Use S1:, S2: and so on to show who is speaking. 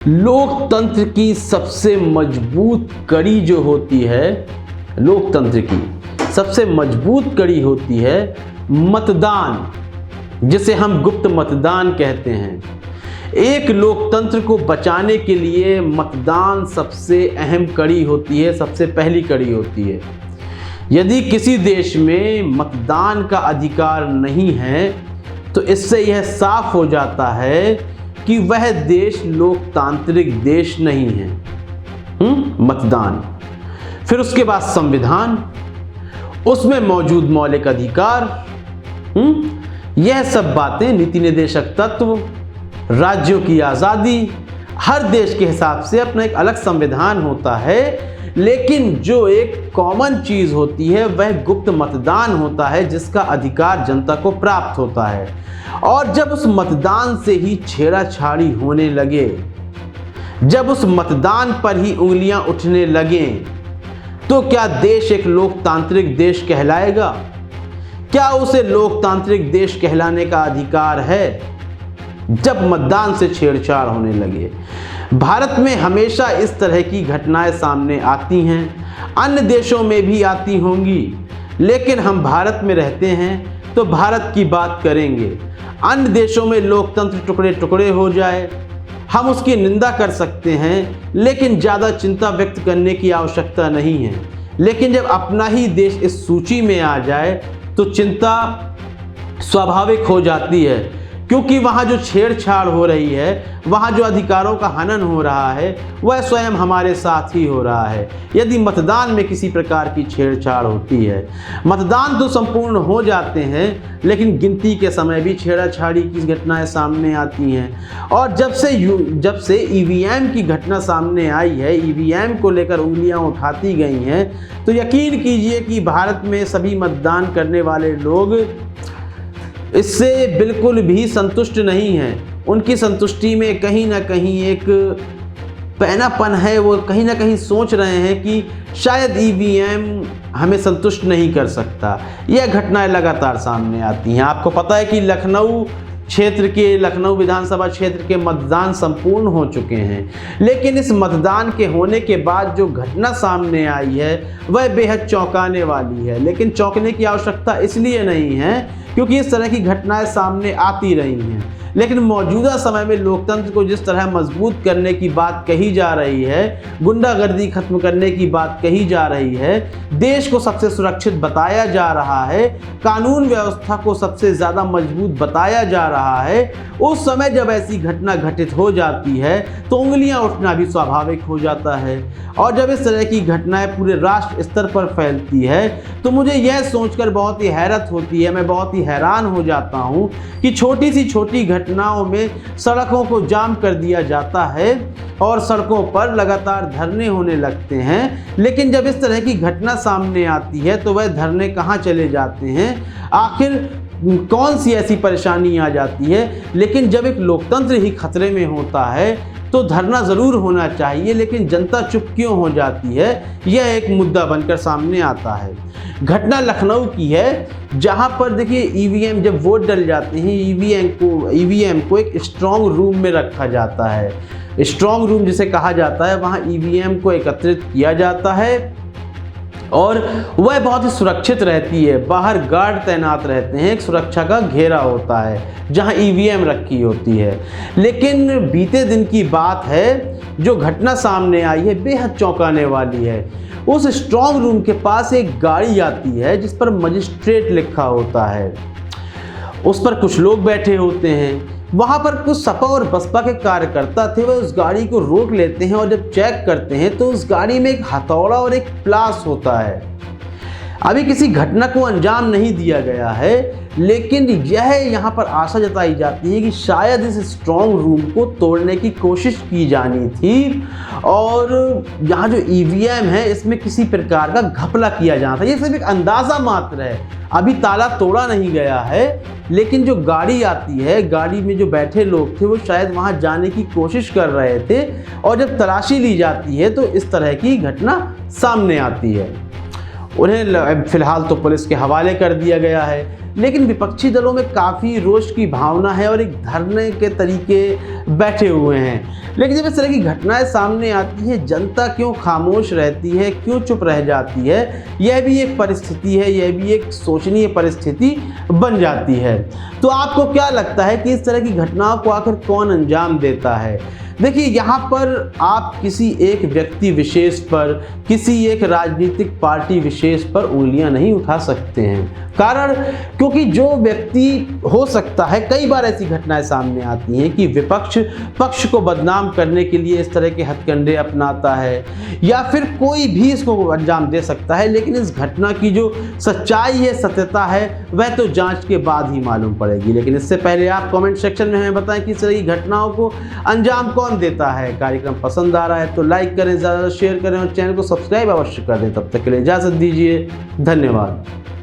S1: लोकतंत्र की सबसे मजबूत कड़ी जो होती है, लोकतंत्र की सबसे मजबूत कड़ी होती है मतदान, जिसे हम गुप्त मतदान कहते हैं। एक लोकतंत्र को बचाने के लिए मतदान सबसे अहम कड़ी होती है, सबसे पहली कड़ी होती है। यदि किसी देश में मतदान का अधिकार नहीं है तो इससे यह साफ हो जाता है कि वह देश लोकतांत्रिक देश नहीं है। मतदान, फिर उसके बाद संविधान, उसमें मौजूद मौलिक अधिकार, यह सब बातें, नीति निर्देशक तत्व, राज्यों की आज़ादी, हर देश के हिसाब से अपना एक अलग संविधान होता है। लेकिन जो एक कॉमन चीज़ होती है वह गुप्त मतदान होता है, जिसका अधिकार जनता को प्राप्त होता है। और जब उस मतदान से ही छेड़ाछाड़ी होने लगे, जब उस मतदान पर ही उंगलियां उठने लगे, तो क्या देश एक लोकतांत्रिक देश कहलाएगा? क्या उसे लोकतांत्रिक देश कहलाने का अधिकार है? जब मतदान से छेड़छाड़ होने लगे। भारत में हमेशा इस तरह की घटनाएं सामने आती हैं, अन्य देशों में भी आती होंगी, लेकिन हम भारत में रहते हैं तो भारत की बात करेंगे। अन्य देशों में लोकतंत्र टुकड़े टुकड़े हो जाए, हम उसकी निंदा कर सकते हैं, लेकिन ज़्यादा चिंता व्यक्त करने की आवश्यकता नहीं है। लेकिन जब अपना ही देश इस सूची में आ जाए तो चिंता स्वाभाविक हो जाती है, क्योंकि वहाँ जो छेड़छाड़ हो रही है, वहाँ जो अधिकारों का हनन हो रहा है, वह स्वयं हमारे साथ ही हो रहा है। यदि मतदान में किसी प्रकार की छेड़छाड़ होती है, मतदान तो संपूर्ण हो जाते हैं, लेकिन गिनती के समय भी छेड़छाड़ी की घटनाएं सामने आती हैं। और जब से ईवीएम की घटना सामने आई है, ईवीएम को लेकर उंगलियां उठाती गई हैं, तो यकीन कीजिए कि भारत में सभी मतदान करने वाले लोग इससे बिल्कुल भी संतुष्ट नहीं हैं। उनकी संतुष्टि में कहीं ना कहीं एक पैनापन है। वो कहीं ना कहीं सोच रहे हैं कि शायद ईवीएम हमें संतुष्ट नहीं कर सकता। यह घटनाएं लगातार सामने आती हैं। आपको पता है कि लखनऊ विधानसभा क्षेत्र के मतदान संपूर्ण हो चुके हैं, लेकिन इस मतदान के होने के बाद जो घटना सामने आई है वह बेहद चौंकाने वाली है। लेकिन चौंकने की आवश्यकता इसलिए नहीं है क्योंकि इस तरह की घटनाएं सामने आती रही हैं, लेकिन मौजूदा समय में लोकतंत्र को जिस तरह मजबूत करने की बात कही जा रही है, गुंडागर्दी खत्म करने की बात कही जा रही है, देश को सबसे सुरक्षित बताया जा रहा है, कानून व्यवस्था को सबसे ज़्यादा मजबूत बताया जा रहा है, उस समय जब ऐसी घटना घटित हो जाती है तो उंगलियां उठना भी स्वाभाविक हो जाता है। और जब इस तरह की घटनाएं पूरे राष्ट्र स्तर पर फैलती है तो मुझे यह सोचकर बहुत ही हैरत होती है, मैं बहुत ही हैरान हो जाता हूँ कि छोटी सी छोटी घटनाओं में सड़कों को जाम कर दिया जाता है और सड़कों पर लगातार धरने होने लगते हैं। लेकिन जब इस तरह की घटना सामने आती है तो वह धरने कहाँ चले जाते हैं? आखिर कौन सी ऐसी परेशानी आ जाती है? लेकिन जब एक लोकतंत्र ही खतरे में होता है तो धरना ज़रूर होना चाहिए, लेकिन जनता चुप क्यों हो जाती है? यह एक मुद्दा बनकर सामने आता है। घटना लखनऊ की है, जहां पर देखिए ईवीएम जब वोट डल जाते हैं, ईवीएम को एक स्ट्रॉन्ग रूम में रखा जाता है। स्ट्रॉन्ग रूम जिसे कहा जाता है, वहां ईवीएम को एकत्रित किया जाता है और वह बहुत ही सुरक्षित रहती है। बाहर गार्ड तैनात रहते हैं, एक सुरक्षा का घेरा होता है जहां ईवीएम रखी होती है। लेकिन बीते दिन की बात है, जो घटना सामने आई है बेहद चौंकाने वाली है। उस स्ट्रॉन्ग रूम के पास एक गाड़ी आती है जिस पर मजिस्ट्रेट लिखा होता है, उस पर कुछ लोग बैठे होते हैं। वहाँ पर कुछ सपा और बसपा के कार्यकर्ता थे, वह उस गाड़ी को रोक लेते हैं और जब चेक करते हैं तो उस गाड़ी में एक हथौड़ा और एक प्लास होता है। अभी किसी घटना को अंजाम नहीं दिया गया है, लेकिन यह यहाँ पर आशा जताई जाती है कि शायद इस स्ट्रॉन्ग रूम को तोड़ने की कोशिश की जानी थी और यहाँ जो ईवीएम है इसमें किसी प्रकार का घपला किया जाना था। ये सिर्फ एक अंदाज़ा मात्र है, अभी ताला तोड़ा नहीं गया है। लेकिन जो गाड़ी आती है, गाड़ी में जो बैठे लोग थे वो शायद वहाँ जाने की कोशिश कर रहे थे और जब तलाशी ली जाती है तो इस तरह की घटना सामने आती है। उन्हें फिलहाल तो पुलिस के हवाले कर दिया गया है। लेकिन विपक्षी दलों में काफ़ी रोष की भावना है और एक धरने के तरीके बैठे हुए हैं। लेकिन जब इस तरह की घटनाएं सामने आती है, जनता क्यों खामोश रहती है, क्यों चुप रह जाती है, यह भी एक परिस्थिति है, यह भी एक सोचनीय परिस्थिति बन जाती है। तो आपको क्या लगता है कि इस तरह की घटनाओं को आखिर कौन अंजाम देता है? देखिए, यहाँ पर आप किसी एक व्यक्ति विशेष पर, किसी एक राजनीतिक पार्टी विशेष पर उंगलियां नहीं उठा सकते हैं। कारण क्योंकि जो व्यक्ति, हो सकता है कई बार ऐसी घटनाएं सामने आती हैं कि विपक्ष पक्ष को बदनाम करने के लिए इस तरह के हथकंडे अपनाता है, या फिर कोई भी इसको अंजाम दे सकता है, लेकिन इस घटना की जो सच्चाई है, सत्यता है, वह तो जांच के बाद ही मालूम पड़ेगी। लेकिन इससे पहले आप कमेंट सेक्शन में हमें बताएं कि इस तरह की घटनाओं को अंजाम कौन देता है। कार्यक्रम पसंद आ रहा है तो लाइक करें, ज़्यादा शेयर करें और चैनल को सब्सक्राइब अवश्य कर दें। तब तक के लिए इजाज़त दीजिए, धन्यवाद।